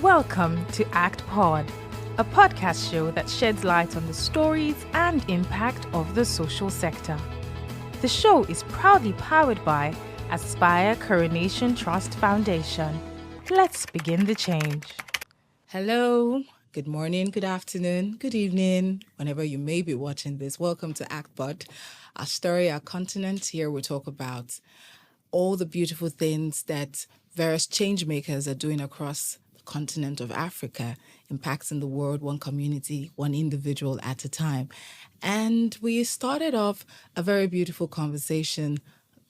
Welcome to Act Pod, a podcast show that sheds light on the stories and impact of the social sector. The show is proudly powered by Aspire Coronation Trust Foundation. Let's begin the change. Hello, good morning, good afternoon, good evening, whenever you may be watching this. Welcome to Act Pod, our story, our continent. Here we talk about all the beautiful things that various changemakers are doing across the continent of Africa, impacting the world, one community, one individual at a time. And we started off a very beautiful conversation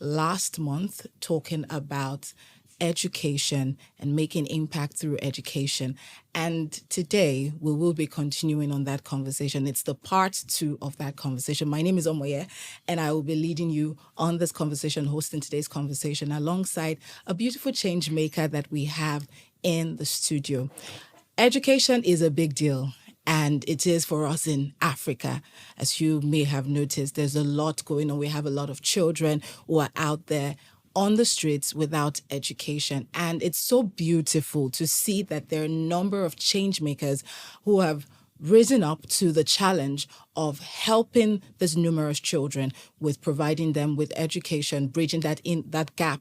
last month talking about education and making impact through education. And today we will be continuing on that conversation. It's the part 2 of that conversation. My name is Omoye, and I will be leading you on this conversation, hosting today's conversation alongside a beautiful change maker that we have in the studio. Education is a big deal. And it is for us in Africa. As you may have noticed, there's a lot going on. We have a lot of children who are out there on the streets without education. And it's so beautiful to see that there are a number of change makers who have risen up to the challenge of helping these numerous children with providing them with education, bridging that gap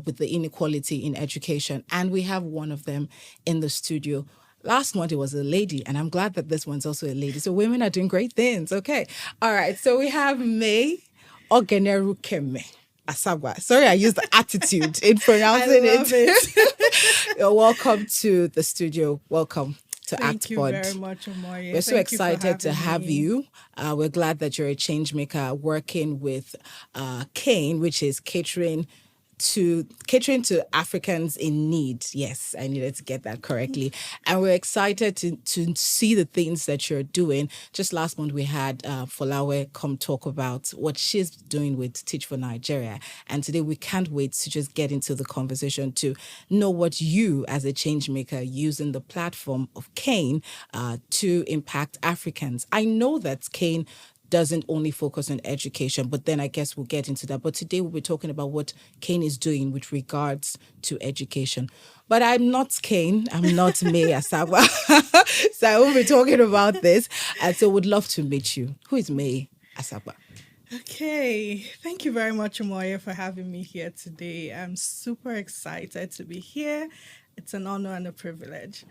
with the inequality in education. And we have one of them in the studio. Last month, it was a lady, and I'm glad that this one's also a lady. So women are doing great things. Okay. All right. So we have May Oghenerukeme Asagba. Sorry, I used the attitude in pronouncing it. You're welcome to the studio. Welcome to Act Pod. Thank you very much, Omoye. We're so excited to have you. We're glad that you're a change maker working with CAIN, which is catering to Africans in need. Yes, I needed to get that correctly. And we're excited to see the things that you're doing. Just last month, we had Folawe come talk about what she's doing with Teach for Nigeria. And today, we can't wait to just get into the conversation to know what you, as a change maker, using the platform of CAIN to impact Africans. I know that CAIN doesn't only focus on education, but then I guess we'll get into that. But today we'll be talking about what CAIN is doing with regards to education. But I'm not CAIN. I'm not May Asagba. So I won't be talking about this. And so would love to meet you. Who is May Asagba? Okay. Thank you very much, Omoye, for having me here today. I'm super excited to be here. It's an honor and a privilege.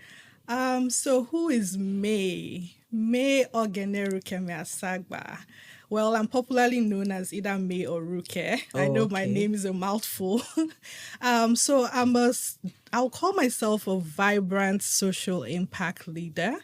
So who is May? May Oghenerukeme Asagba. Well, I'm popularly known as either May or Ruke. I know my name is a mouthful. So I'll call myself a vibrant social impact leader.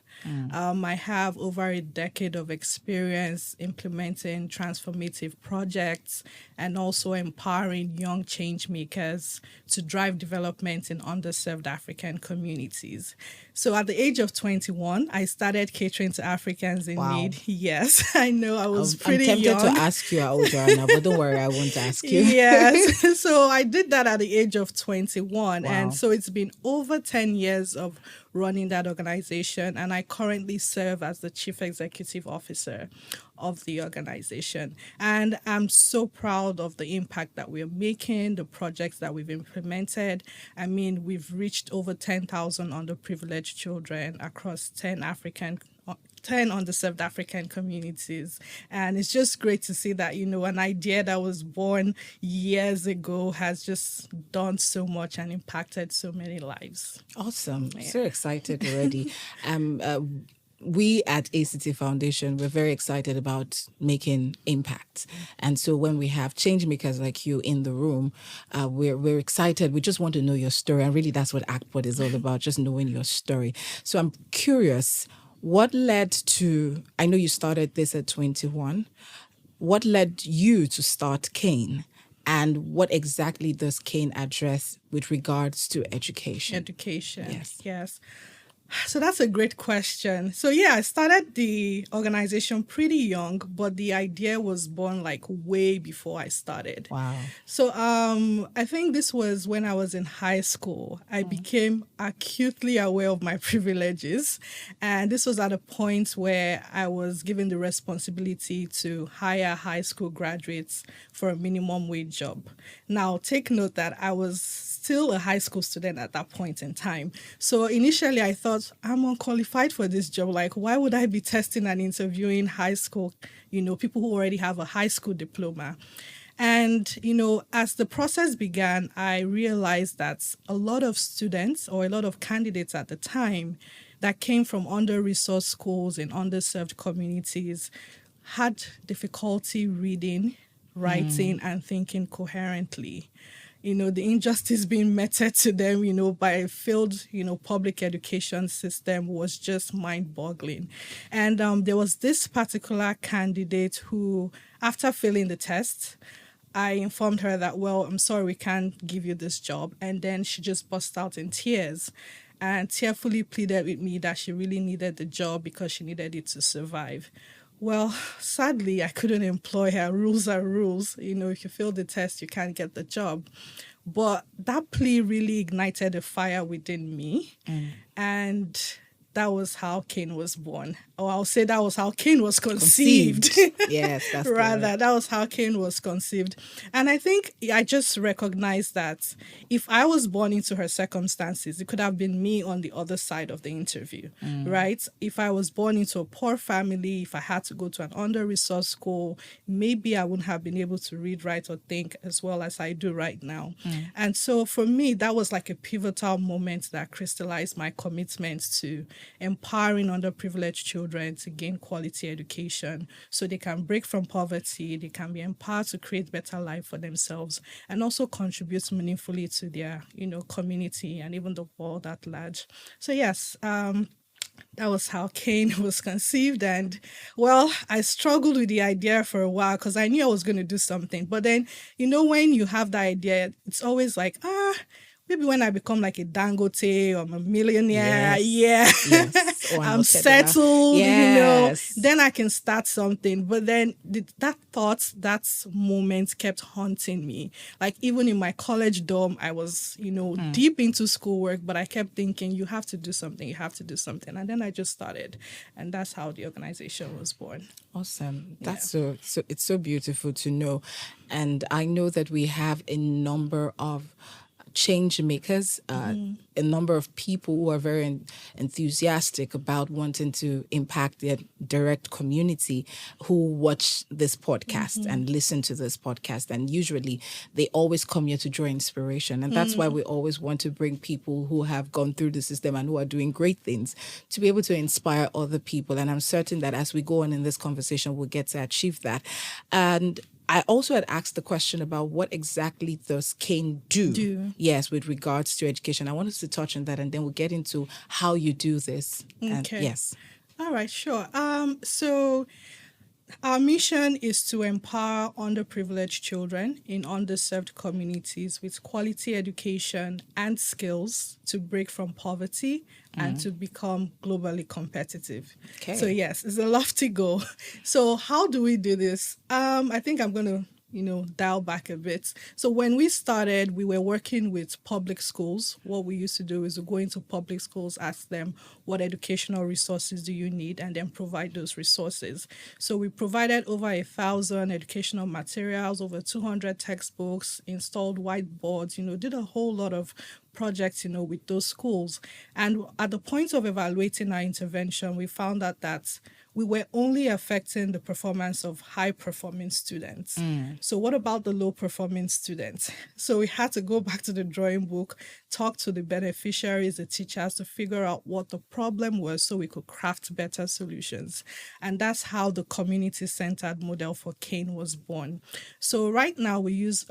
I have over a decade of experience implementing transformative projects and also empowering young change makers to drive development in underserved African communities. So at the age of 21, I started catering to Africans in need. Yes, I know I was pretty young. I'm tempted to ask you how old you are now, but don't worry, I won't ask you. Yes, so I did that at the age of 21. Wow. And so it's been over 10 years of running that organization, and I currently serve as the Chief Executive Officer of the organization. And I'm so proud of the impact that we're making, the projects that we've implemented. I mean, we've reached over 10,000 underprivileged children across 10 underserved African communities. And it's just great to see that, an idea that was born years ago has just done so much and impacted so many lives. Awesome. Yeah. So excited already. We at ACT Foundation, we're very excited about making impact. And so when we have change makers like you in the room, we're excited. We just want to know your story. And really, that's what ActPod is all about, just knowing your story. So I'm curious, what led to, I know you started this at 21. What led you to start CAIN? And what exactly does CAIN address with regards to education? Education, yes. So that's a great question. So yeah, I started the organization pretty young, but the idea was born like way before I started. Wow. So I think this was when I was in high school. I became acutely aware of my privileges, and this was at a point where I was given the responsibility to hire high school graduates for a minimum wage job. Now, take note that I was still a high school student at that point in time. So initially I thought I'm unqualified for this job. Like, why would I be testing and interviewing high school, people who already have a high school diploma? And, as the process began, I realized that a lot of students or a lot of candidates at the time that came from under-resourced schools in underserved communities had difficulty reading, writing, and thinking coherently. The injustice being meted to them, by a failed, public education system was just mind-boggling. And there was this particular candidate who, after failing the test, I informed her that, well, I'm sorry, we can't give you this job. And then she just burst out in tears and tearfully pleaded with me that she really needed the job because she needed it to survive. Well, sadly, I couldn't employ her. Rules are rules. If you fail the test, you can't get the job. But that plea really ignited a fire within me. And that was how CAIN was born. Or I'll say that was how CAIN was conceived. Yes, that's Rather, that was how CAIN was conceived. And I think I just recognized that if I was born into her circumstances, it could have been me on the other side of the interview, right? If I was born into a poor family, if I had to go to an under-resourced school, maybe I wouldn't have been able to read, write, or think as well as I do right now. And so for me, that was like a pivotal moment that crystallized my commitment to empowering underprivileged children to gain quality education so they can break from poverty, they can be empowered to create better life for themselves, and also contribute meaningfully to their, community and even the world at large. So yes, that was how CAIN was conceived. And well, I struggled with the idea for a while because I knew I was going to do something. But then, when you have the idea, it's always like, maybe when I become like a Dangote or I'm a millionaire, Yes. Or I'm settled, Yes. then I can start something. But then that moment kept haunting me. Like even in my college dorm, I was, deep into schoolwork, but I kept thinking, you have to do something, you have to do something. And then I just started. And that's how the organization was born. Awesome. That's so it's so beautiful to know. And I know that we have a number of change makers, a number of people who are very enthusiastic about wanting to impact their direct community who watch this podcast and listen to this podcast. And usually they always come here to draw inspiration. And that's why we always want to bring people who have gone through the system and who are doing great things to be able to inspire other people. And I'm certain that as we go on in this conversation, we'll get to achieve that. And I also had asked the question about what exactly does CAIN do? Yes, with regards to education. I want us to touch on that and then we'll get into how you do this. Okay. Yes. All right, sure. So our mission is to empower underprivileged children in underserved communities with quality education and skills to break from poverty and to become globally competitive. Okay. So yes, it's a lofty goal. So how do we do this? I think I'm going to dial back a bit. So when we started, we were working with public schools. What we used to do is we go into public schools, ask them, what educational resources do you need? And then provide those resources. So we provided over 1,000 educational materials, over 200 textbooks, installed whiteboards, did a whole lot of projects, with those schools. And at the point of evaluating our intervention, we found out that we were only affecting the performance of high-performing students. So what about the low-performing students? So we had to go back to the drawing book, talk to the beneficiaries, the teachers, to figure out what the problem was so we could craft better solutions. And that's how the community-centered model for CAIN was born. So right now we use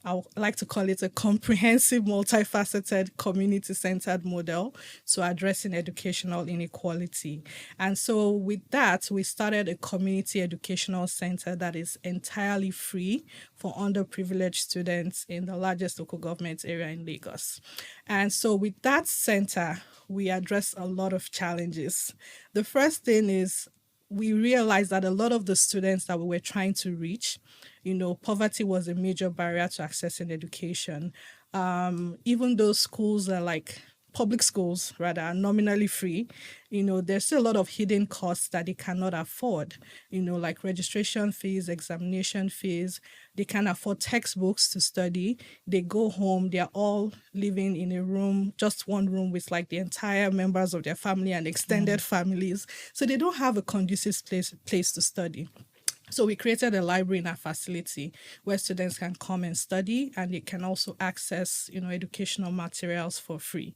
I like to call it a comprehensive, multifaceted, community-centered model to addressing educational inequality. And so with that, we started a community educational center that is entirely free for underprivileged students in the largest local government area in Lagos. And so with that center, we address a lot of challenges. The first thing is we realized that a lot of the students that we were trying to reach, poverty was a major barrier to accessing education. Even though schools are like public schools, rather, are nominally free, there's still a lot of hidden costs that they cannot afford, like registration fees, examination fees. They can't afford textbooks to study. They go home, they're all living in a room, just one room with like the entire members of their family and extended families. So they don't have a conducive place to study. So we created a library in our facility where students can come and study, and they can also access, educational materials for free.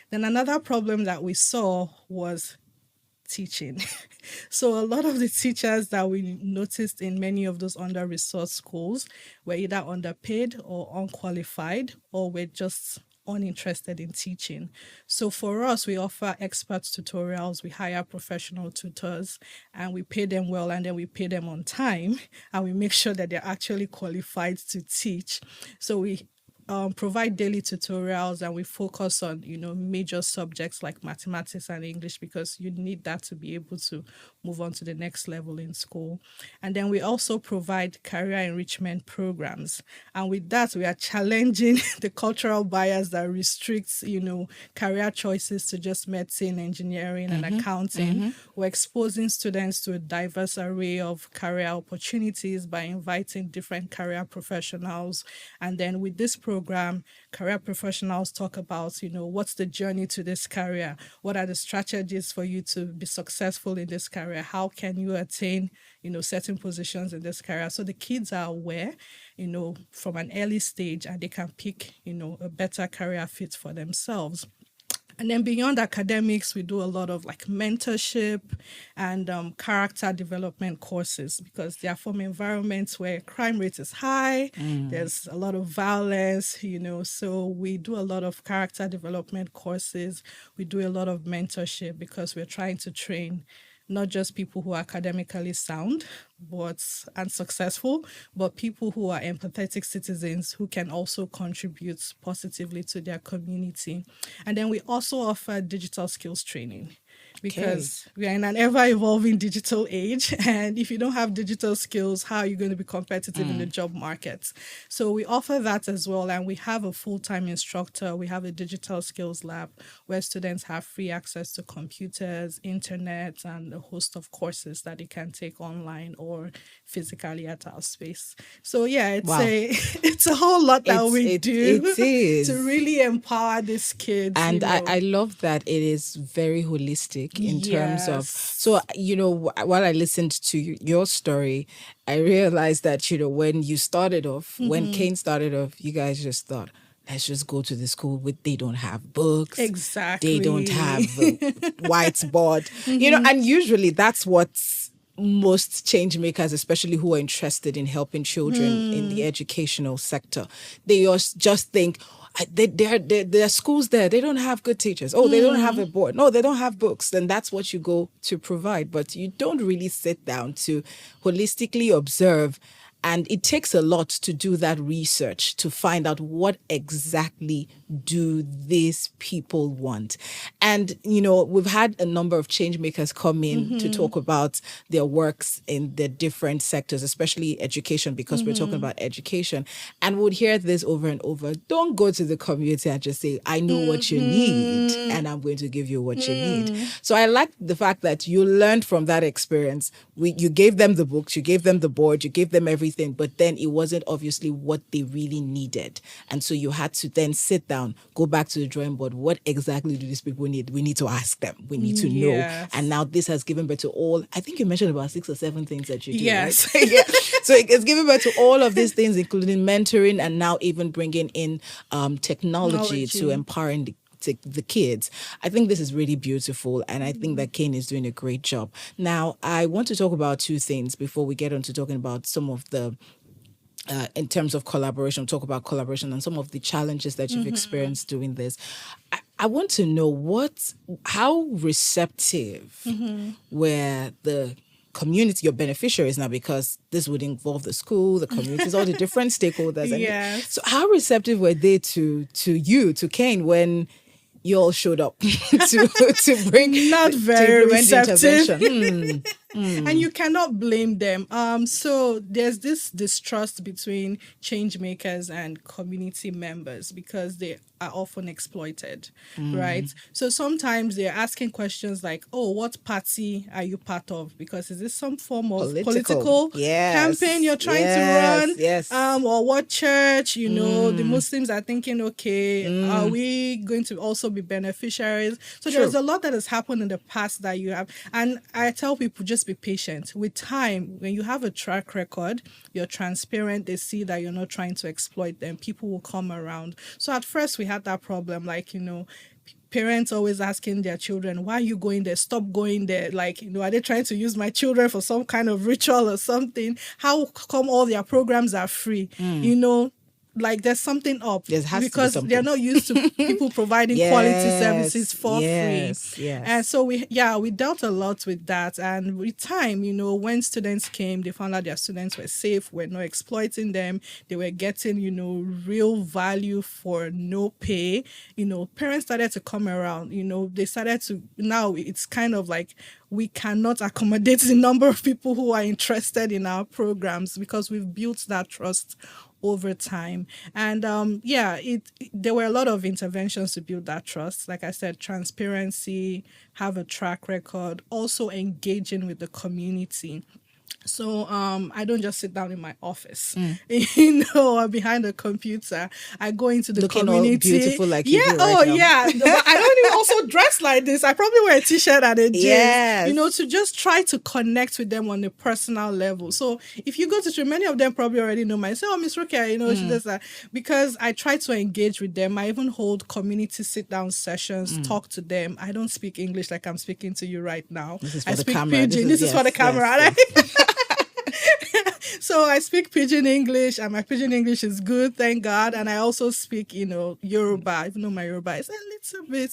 Then another problem that we saw was teaching. So a lot of the teachers that we noticed in many of those under-resourced schools were either underpaid or unqualified, or were just uninterested in teaching. So for us, we offer expert tutorials, we hire professional tutors, and we pay them well, and then we pay them on time, and we make sure that they're actually qualified to teach. So we provide daily tutorials, and we focus on major subjects like mathematics and English, because you need that to be able to move on to the next level in school. And then we also provide career enrichment programs, and with that we are challenging the cultural bias that restricts career choices to just medicine, engineering, and accounting. We're exposing students to a diverse array of career opportunities by inviting different career professionals. And then with this program, career professionals talk about, what's the journey to this career? What are the strategies for you to be successful in this career? How can you attain, certain positions in this career? So the kids are aware, from an early stage, and they can pick, a better career fit for themselves. And then beyond academics, we do a lot of like mentorship and character development courses, because they are from environments where crime rate is high. There's a lot of violence, so we do a lot of character development courses. We do a lot of mentorship, because we're trying to train not just people who are academically sound and successful, but people who are empathetic citizens who can also contribute positively to their community. And then we also offer digital skills training, because we are in an ever-evolving digital age, and if you don't have digital skills, how are you going to be competitive in the job market? So we offer that as well, and we have a full-time instructor. We have a digital skills lab where students have free access to computers, internet, and a host of courses that they can take online or physically at our space. So yeah, it's a whole lot that we do it is. to really empower these kids. And I love that it is very holistic in terms of, so, while I listened to your story, I realized that, when you started off, when CAIN started off, you guys just thought, let's just go to the school they don't have books. Exactly. They don't have whiteboard, and usually that's what's most change makers, especially who are interested in helping children in the educational sector, they just think, there are schools there, they don't have good teachers. Oh, they don't have a board. No, they don't have books. Then that's what you go to provide. But you don't really sit down to holistically observe. And it takes a lot to do that research to find out what exactly do these people want. And, we've had a number of change makers come in to talk about their works in the different sectors, especially education, because we're talking about education. And we'd hear this over and over. Don't go to the community and just say, I know what you need, and I'm going to give you what you need. So I like the fact that you learned from that experience. You gave them the books, you gave them the board, you gave them everything, but then it wasn't obviously what they really needed. And so you had to then sit down, go back to the drawing board. What exactly do these people need? We need to ask them. We need to know. And now this has given birth to all, I think you mentioned about 6 or 7 things that you do, yes. right? Yeah. So it's given birth to all of these things, including mentoring, and now even bringing in technology to empowering the kids. I think this is really beautiful, and I think that CAIN is doing a great job. Now, I want to talk about 2 things before we get on to talking about some of the in terms of collaboration, talk about collaboration and some of the challenges that you've experienced doing this. I want to know how receptive were the community, your beneficiaries now, because this would involve the school, the communities, all the different stakeholders. Yes. So how receptive were they to CAIN, when you all showed up to bring Not very receptive. intervention? And you cannot blame them. So there's this distrust between change makers and community members because they are often exploited, right? So sometimes they're asking questions like, "Oh, what party are you part of? Because is this some form of political campaign you're trying to run? Yes. Or what church? The Muslims are thinking, okay, are we going to also be beneficiaries?" So there's a lot that has happened in the past that you have, and I tell people, just be patient. With time, when you have a track record, you're transparent, they see that you're not trying to exploit them, people will come around. So at first we had that problem, like, parents always asking their children, "Why are you going there? Stop going there." Like, are they trying to use my children for some kind of ritual or something? How come all their programs are free? Like there's something up, because they're not used to people providing quality services for free. And so we dealt a lot with that. And with time, when students came, they found out their students were safe, we're not exploiting them, they were getting, real value for no pay. Parents started to come around, they started to, now it's kind of like we cannot accommodate the number of people who are interested in our programs because we've built that trust over time. And there were a lot of interventions to build that trust. Like I said, transparency, have a track record, also engaging with the community. So I don't just sit down in my office, or behind a computer. I go into the looking community. All beautiful like you do now. yeah. But I don't even also dress like this. I probably wear a t-shirt and a jeans. To just try to connect with them on a personal level. So if you go to many of them probably already know myself. "Oh, Miss Rukia, she does that," because I try to engage with them. I even hold community sit-down sessions, talk to them. I don't speak English like I'm speaking to you right now. I speak Pidgin. This is for the camera. Yes. So I speak Pidgin English, and my Pidgin English is good, thank God. And I also speak, Yoruba, even though my Yoruba is a little bit,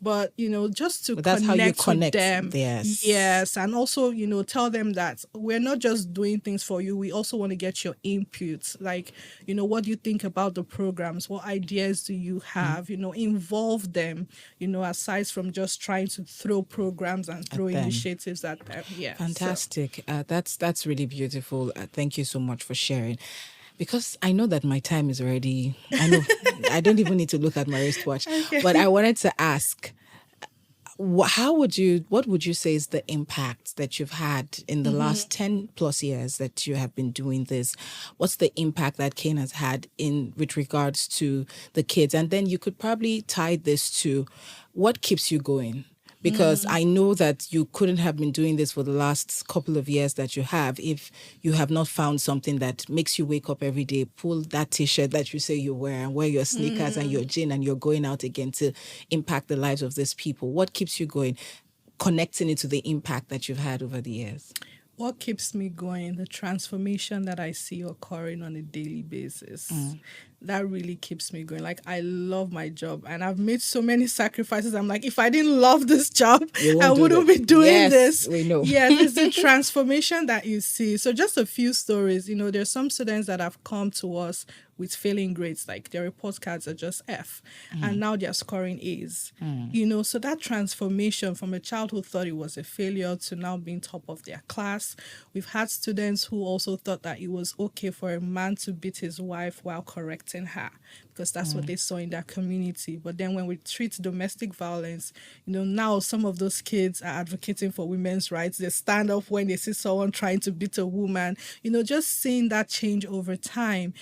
but, just to connect with them. Yes. And also, tell them that we're not just doing things for you. We also want to get your input. Like, what do you think about the programs? What ideas do you have? Involve them, aside from just trying to throw programs and throw initiatives at them. Yeah. Fantastic. That's really beautiful. Thank you so much for sharing. Because I know that my time is already, I don't even need to look at my wristwatch. Okay. But I wanted to ask, what would you say is the impact that you've had in the last 10 plus years that you have been doing this? What's the impact that CAIN has had with regards to the kids? And then you could probably tie this to what keeps you going. Because I know that you couldn't have been doing this for the last couple of years that you have if you have not found something that makes you wake up every day, pull that t-shirt that you say you wear and wear your sneakers and your jean and you're going out again to impact the lives of these people. What keeps you going? Connecting it to the impact that you've had over the years. What keeps me going? The transformation that I see occurring on a daily basis. That really keeps me going. Like, I love my job and I've made so many sacrifices. I'm like, if I didn't love this job, I wouldn't be doing this. We know. Yeah, there's the transformation that you see. So just a few stories. There's some students that have come to us with failing grades, like their report cards are just F, and now they're scoring A's. So that transformation from a child who thought it was a failure to now being top of their class. We've had students who also thought that it was okay for a man to beat his wife while correcting her, because that's what they saw in their community. But then when we treat domestic violence, now some of those kids are advocating for women's rights. They stand up when they see someone trying to beat a woman. Just seeing that change over time.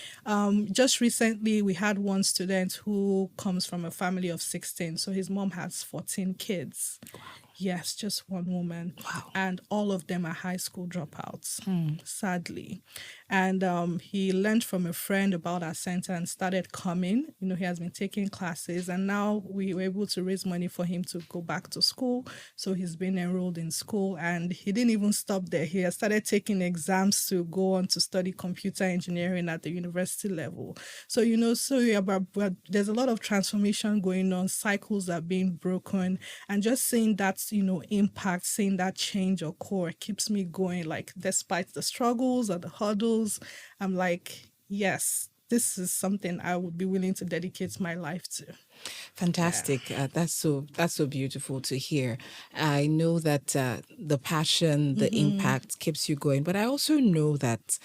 Just recently, we had one student who comes from a family of 16. So his mom has 14 kids. Yes, just one woman. Wow. And all of them are high school dropouts, sadly. And he learned from a friend about our center and started coming. He has been taking classes, and now we were able to raise money for him to go back to school. So he's been enrolled in school, and he didn't even stop there. He has started taking exams to go on to study computer engineering at the university level. So, but there's a lot of transformation going on. Cycles are being broken, and just seeing that, impact, seeing that change occur keeps me going. Like, despite the struggles or the hurdles, I'm like, yes, this is something I would be willing to dedicate my life to. Fantastic. That's so beautiful to hear. I know that the passion, the impact keeps you going, but I also know that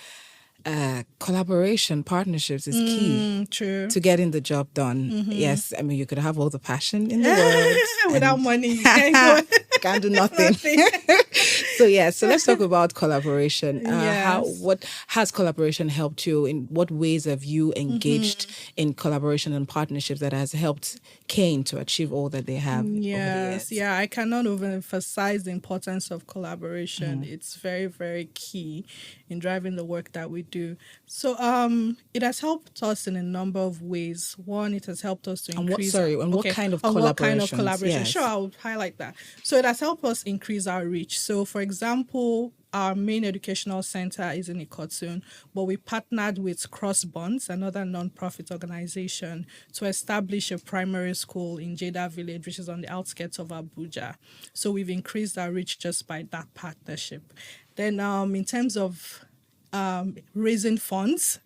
collaboration, partnerships is key True. to getting the job done. Yes, I mean, you could have all the passion in the world. Without money, you can't go. Can't do nothing. So let's talk about collaboration. Yes. What has collaboration helped you? In what ways have you engaged in collaboration and partnerships that has helped CAIN to achieve all that they have? Yes, yeah, I cannot overemphasize the importance of collaboration. It's very, very key in driving the work that we do. So it has helped us in a number of ways. One, it has helped us to increase... what kind of collaboration? Yes. Sure, I'll highlight that. So it has helped us increase our reach. So, for example, our main educational center is in Ikotun, but we partnered with Cross Bonds, another non-profit organization, to establish a primary school in Jeda Village, which is on the outskirts of Abuja. So we've increased our reach just by that partnership. Then in terms of raising funds.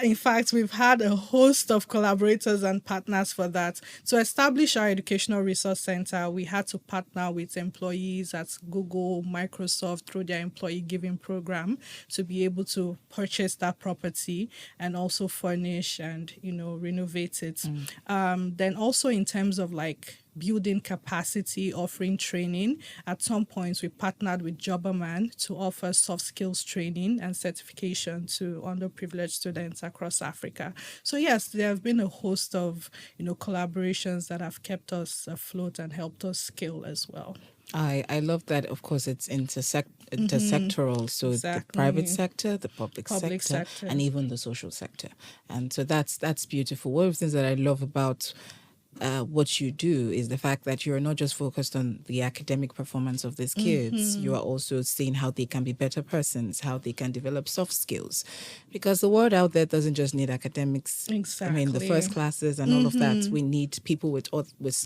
In fact, we've had a host of collaborators and partners for that. To establish our educational resource center, we had to partner with employees at Google, Microsoft through their employee giving program to be able to purchase that property and also furnish and, renovate it. Then also in terms of building capacity, offering training. At some points, we partnered with Jobberman to offer soft skills training and certification to underprivileged students across Africa. So yes, there have been a host of, collaborations that have kept us afloat and helped us scale as well. I love that. Of course, it's intersectoral. So Exactly. the private sector, the public sector, and even the social sector. And so that's beautiful. One of the things that I love about what you do is the fact that you're not just focused on the academic performance of these kids. You are also seeing how they can be better persons, how they can develop soft skills, because the world out there doesn't just need academics. Exactly. I mean, the first classes and all of that. We need people with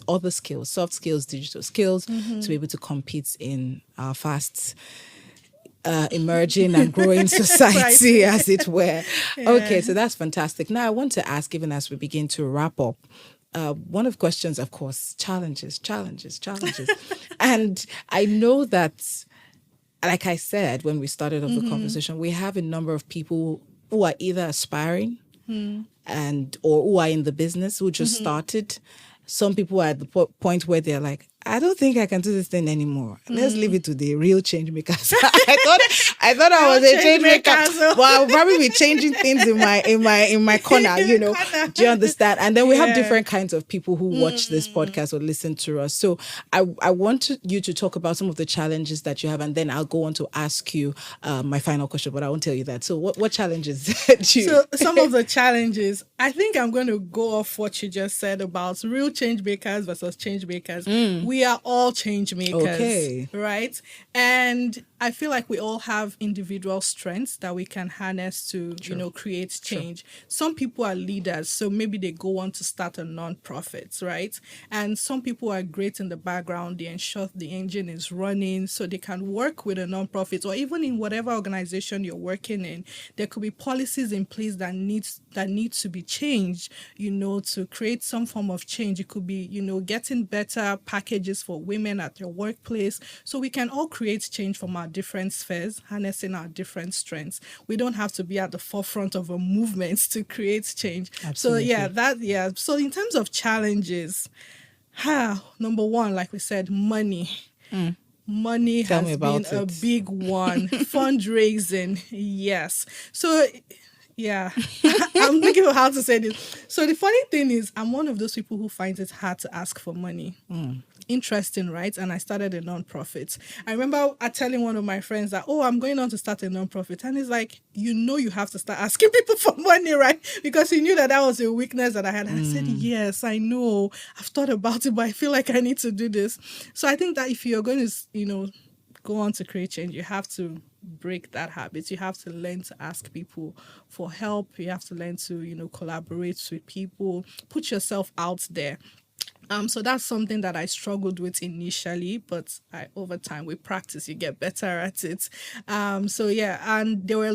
other skills, soft skills, digital skills, to be able to compete in our fast emerging and growing society, as it were. Yeah. Okay, so that's fantastic. Now I want to ask, even as we begin to wrap up, one of the questions, of course, challenges. And I know that, like I said, when we started off the conversation, we have a number of people who are either aspiring or who are in the business, who just started. Some people are at the point where they're like, I don't think I can do this thing anymore. Let's leave it to the real change makers. I thought I was a change maker. Well, I'll probably be changing things in my corner, Do you understand? And then we have different kinds of people who watch this podcast or listen to us. So I want you to talk about some of the challenges that you have, and then I'll go on to ask you my final question, but I won't tell you that. So what challenges did you? So some of the challenges, I think I'm going to go off what you just said about real change makers versus change makers. We are all change makers, right? And I feel like we all have individual strengths that we can harness to, create change. Some people are leaders, so maybe they go on to start a non-profit, right? And some people are great in the background. They ensure the engine is running, so they can work with a non-profit, or even in whatever organization you're working in. There could be policies in place that need to be changed, to create some form of change. It could be, getting better packages for women at your workplace. So we can all create change from our different spheres, harnessing our different strengths. We don't have to be at the forefront of a movement to create change. Absolutely. So So in terms of challenges, number one, like we said, money. Money has been a big one. Fundraising, yes. So yeah, I'm thinking of how to say this. So the funny thing is, I'm one of those people who finds it hard to ask for money. interesting, right? And I started a nonprofit. I remember telling one of my friends that, oh, I'm going on to start a nonprofit. And he's like, you have to start asking people for money, right? Because he knew that was a weakness that I had. I said, yes, I know. I've thought about it, but I feel like I need to do this. So I think that if you're going to, go on to create change, you have to break that habit. You have to learn to ask people for help. You have to learn to, collaborate with people, put yourself out there. So that's something that I struggled with initially, but over time with practice, you get better at it. So yeah, and there were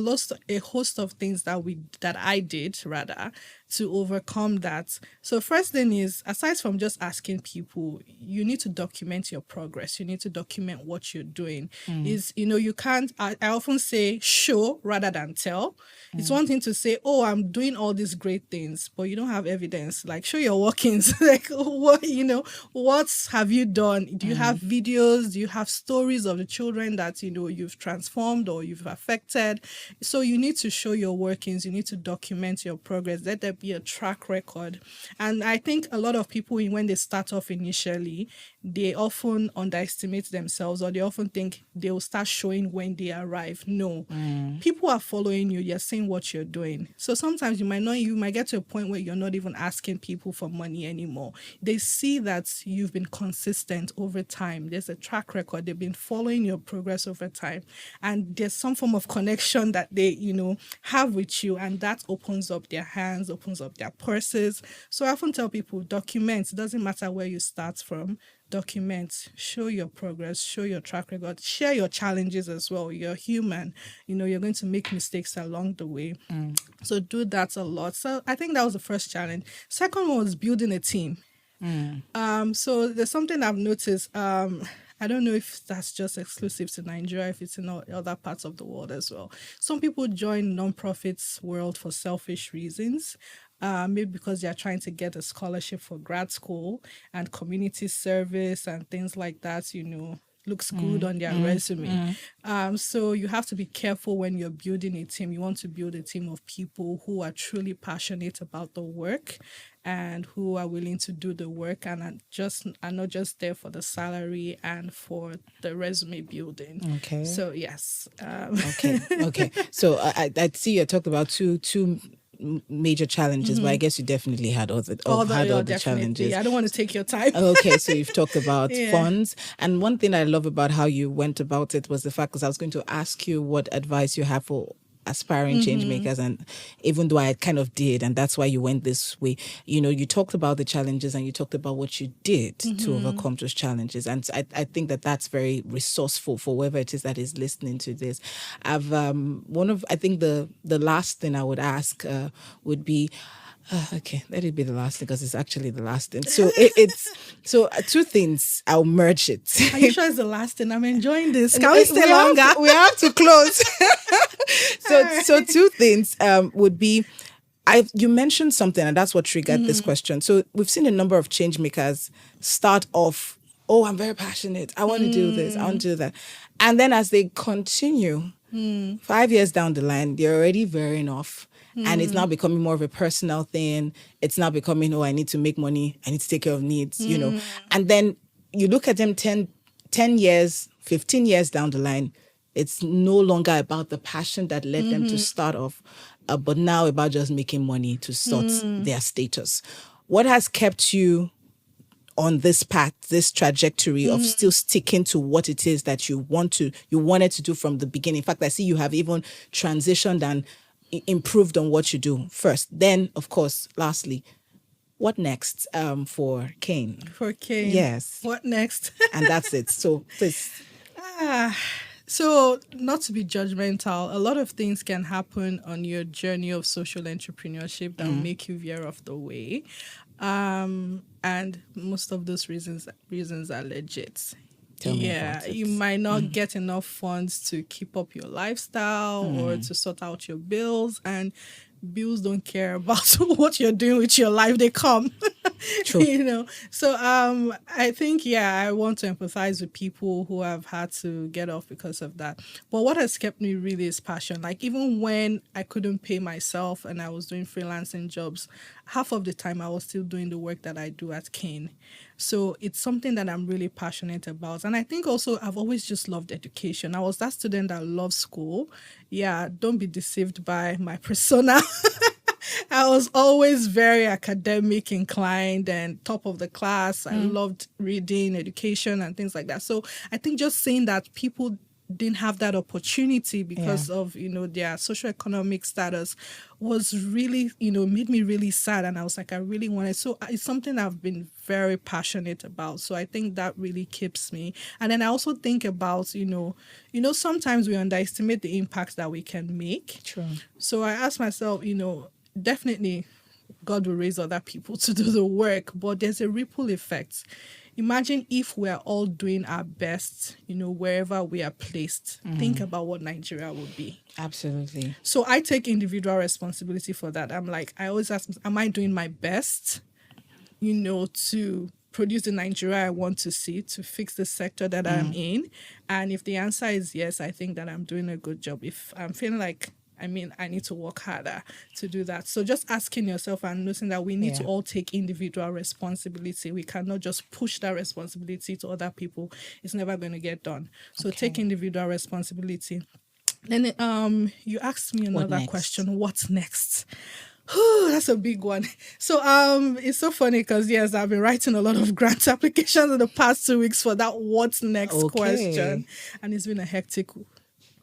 a host of things that I did rather to overcome that. So first thing is, aside from just asking people, you need to document your progress. You need to document what you're doing. You can't, I often say show rather than tell. It's one thing to say, oh, I'm doing all these great things, but you don't have evidence. Like, show your workings. Like, what have you done? Do you have videos? Do you have stories of the children that, you've transformed or you've affected? So you need to show your workings. You need to document your progress. Let there be a track record. And I think a lot of people, when they start off initially, they often underestimate themselves, or they often think they will start showing when they arrive. No, people are following you. You're seeing what you're doing. So sometimes you might get to a point where you're not even asking people for money anymore. They see that you've been consistent over time. There's a track record. They've been following your progress over time. And there's some form of connection that they, have with you. And that opens up their hands, opens up their purses. So I often tell people, document. It doesn't matter where you start from. Document, show your progress, show your track record, share your challenges as well. You're human, you're going to make mistakes along the way. So do that a lot. So I think that was the first challenge. Second one was building a team. So there's something I've noticed. I don't know if that's just exclusive to Nigeria, if it's in other parts of the world as well. Some people join nonprofits world for selfish reasons. Maybe because they're trying to get a scholarship for grad school and community service and things like that, looks good on their resume. So you have to be careful when you're building a team. You want to build a team of people who are truly passionate about the work and who are willing to do the work and are not just there for the salary and for the resume building. Okay. So yes. Okay. So I see you talked about two major challenges, but I guess you definitely had other challenges. I don't want to take your time. Okay, so you've talked about funds, and one thing I love about how you went about it was the fact, because I was going to ask you what advice you have for aspiring change makers, and even though I kind of did, and that's why you went this way, you talked about the challenges and you talked about what you did to overcome those challenges, and I think that that's very resourceful for whoever it is that is listening to this. I think the last thing I would ask would be, okay, let it be the last thing because it's actually the last thing. So two things. I'll merge it. Are you sure it's the last thing? I'm enjoying this. Can we stay longer? We have to close. So two things would be, you mentioned something, and that's what triggered this question. So we've seen a number of change makers start off, oh, I'm very passionate. I want to do this. I want to do that. And then as they continue, 5 years down the line, they're already veering off. And it's now becoming more of a personal thing. It's now becoming, oh, I need to make money. I need to take care of needs, And then you look at them 10 years, 15 years down the line, it's no longer about the passion that led them to start off, but now about just making money to sort their status. What has kept you on this path, this trajectory of still sticking to what it is that you wanted to do from the beginning? In fact, I see you have even transitioned and improved on what you do first. Then, of course, lastly, what next for CAIN? For CAIN. Yes. What next? And that's it. So please. So not to be judgmental, a lot of things can happen on your journey of social entrepreneurship that will make you veer off the way. And most of those reasons are legit. Tell me about it. You might not get enough funds to keep up your lifestyle or to sort out your bills, and bills don't care about what you're doing with your life. They come. True. So I think I want to empathize with people who have had to get off because of that. But what has kept me really is passion. Like, even when I couldn't pay myself and I was doing freelancing jobs, half of the time I was still doing the work that I do at CAIN. So it's something that I'm really passionate about. And I think also I've always just loved education. I was that student that loved school. Yeah, don't be deceived by my persona. I was always very academic inclined and top of the class. I loved reading, education, and things like that. So I think just saying that people didn't have that opportunity because of, their socioeconomic status was really, made me really sad. And I was like, I really wanted. So it's something I've been very passionate about. So I think that really keeps me. And then I also think about, sometimes we underestimate the impact that we can make. True. So I asked myself, definitely God will raise other people to do the work, but there's a ripple effect. Imagine if we're all doing our best, wherever we are placed. Think about what Nigeria would be. Absolutely. So I take individual responsibility for that. I'm like, I always ask, am I doing my best, to produce the Nigeria I want to see, to fix the sector that I'm in? And if the answer is yes, I think that I'm doing a good job. If I'm feeling like, I need to work harder to do that. So just asking yourself and noticing that we need to all take individual responsibility. We cannot just push that responsibility to other people. It's never going to get done. So take individual responsibility. Then you asked me another question. What's next? That's a big one. So it's so funny because yes, I've been writing a lot of grant applications in the past 2 weeks for that what's next question. And it's been a hectic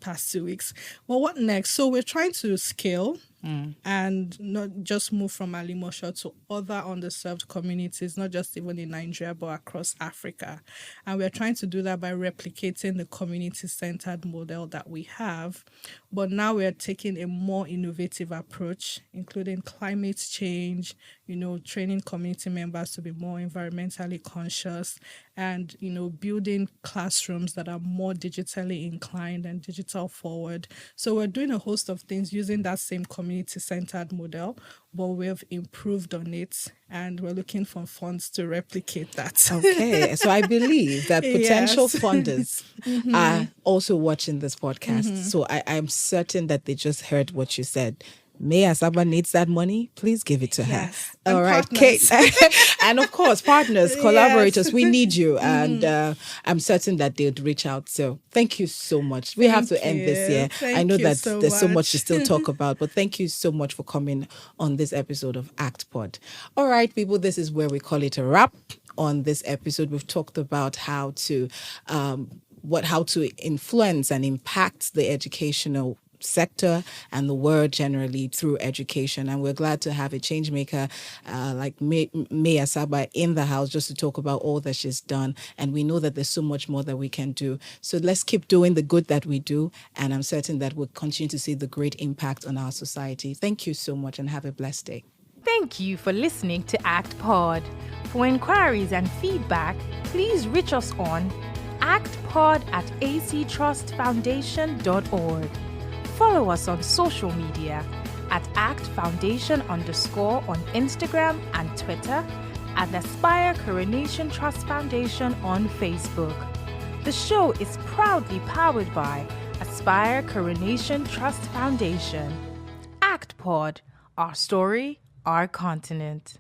past 2 weeks. Well, what next? So we're trying to scale and not just move from Alimosho to other underserved communities, not just even in Nigeria, but across Africa. And we're trying to do that by replicating the community-centered model that we have. But now we're taking a more innovative approach, including climate change, training community members to be more environmentally conscious and, building classrooms that are more digitally inclined and digital forward. So we're doing a host of things using that same community-centered model, but we've improved on it and we're looking for funds to replicate that. Okay, so I believe that potential funders are also watching this podcast. So I'm certain that they just heard what you said. May Asagba needs that money, please give it to her. All right, Kate. And of course, partners, collaborators, we need you. And I'm certain that they'd reach out. So thank you so much. We have to end this here. I know that there's so much to still talk about, but thank you so much for coming on this episode of ActPod. All right, people, this is where we call it a wrap. On this episode, we've talked about how to influence and impact the educational sector and the world generally through education. And we're glad to have a changemaker like May Asagba in the house just to talk about all that she's done. And we know that there's so much more that we can do. So let's keep doing the good that we do. And I'm certain that we'll continue to see the great impact on our society. Thank you so much and have a blessed day. Thank you for listening to ActPod. For inquiries and feedback, please reach us on actpod@actrustfoundation.org. Follow us on social media at ActFoundation_ on Instagram and Twitter, and Aspire Coronation Trust Foundation on Facebook. The show is proudly powered by Aspire Coronation Trust Foundation. ActPod, our story, our continent.